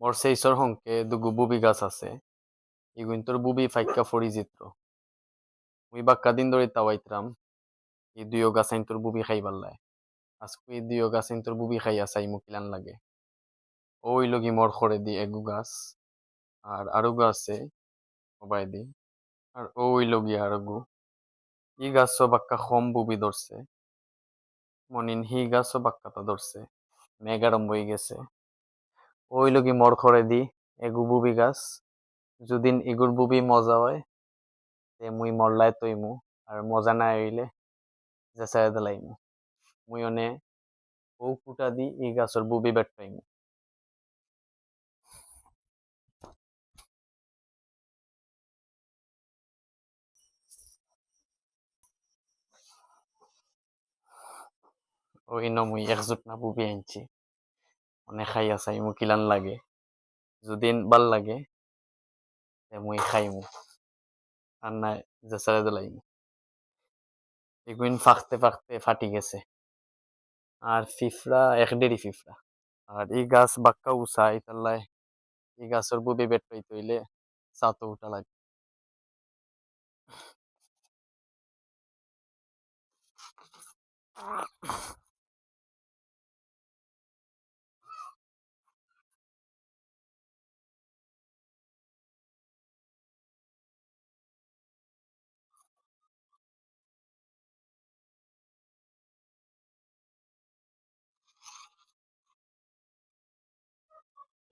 মোর সেইসর হংকে দুগু বুবি গাছ আছে ইগুইন তোর বুবি ফাইক্কা ফড়ি জিত্র মুই বাক্কা দিন ধরে তাওয়াইতরাম এই দুইও গাছ আইন তোর বুবি খাইবার লাই আজকে এই দুইও গাছ আইন তোর বুবি খাইয়া চাই মুকিলান লাগে ওই লগি মোর খড়ে দি এগু গাছ আর আরগু আছে সবাই দি আর ওই লগি আরগু ই গাছও বাক্কা কম বুবি ধরছে মনিন হি গাছও বাক্কাটা ধরছে মেঘারম্ভ হয়ে গেছে ওই লগি মোর খড়ে দি এগু বুবি গাছ যদিন ইগুর বুবি মজা হয় তে মুই মরলাই তৈমু আর মজা না হইলে জেসাই দিলাইমু মুই অনে ও কুটা দি ই গাছর বুবি বেট পাইমু ও ইনো মুই একজুট না বুবি আনছি অনে খাইয়া চাইমু কিলান লাগে যদিন ভাল লাগে তে মুই খাইমু আর নাই জেসাই দিলাইমু এগুইন ফাঁকতে ফাঁকতে ফাটি গেছে আর ফিফরা এক দেড়ি ফিফরা আর এই গাছ বাক্কা উষা ইতাল্লাই এই গাছের বুবি বেট পাইতে হইলে সাতো উঠা লাগে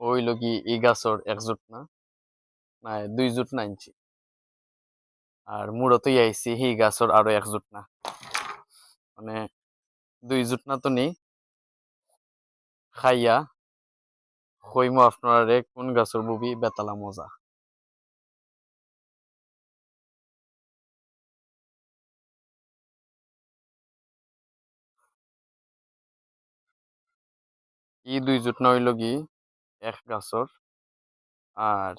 ওই লগি এই গাছর একজুট না না দুই জুট না আনছি আর মুড়তই আইছি হি গাছর আরো একজুট না মানে দুই জুট না তো নি খাইয়া কইমু আপনারে কোন গাছর বুবি বেতালা মজা ই দুই জুট না হইল গি এক গাছর আর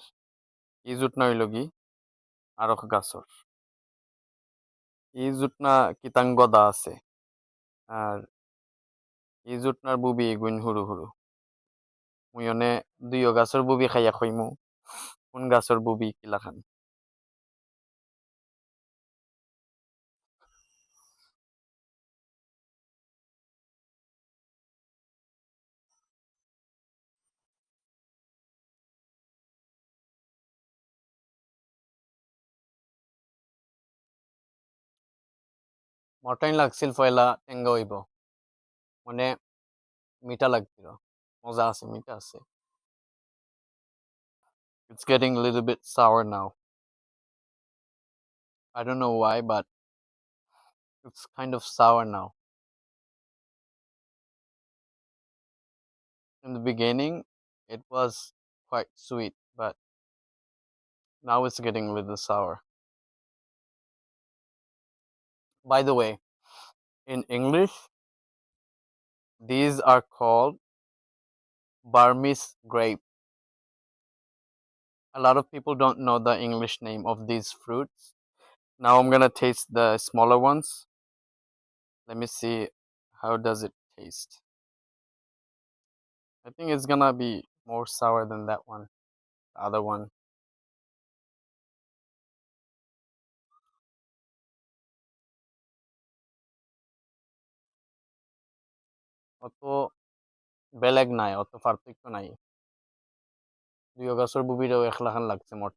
ই জুট না হইল গি আরো গাছর ই জুট না কিতাং গদা আছে আর ই জুট নার বুবি গুইন হুরু হুরু মুই অনে দুইও গাছর বুবি খাইয়া কইমু কোন গাছর বুবি কিলা খান মটাইন লাগছিল পয়লা টেঙ্গা হইব মানে মিঠা লাগছিল মজা আছে মিঠা আছে it's getting a little bit sour now I don't know why but it's kind of sour now in the beginning it was quite sweet but now it's getting a little sour by the way in English these are called Burmese grape a lot of people don't know the English name of these fruits now I'm gonna taste the smaller ones let me see how does it taste I think it's gonna be more sour than that one the other one অত বেলেগ নাই অত পার্থক্য নাই দুই গাছর বুবিটাও একলাখান লাগছে মোট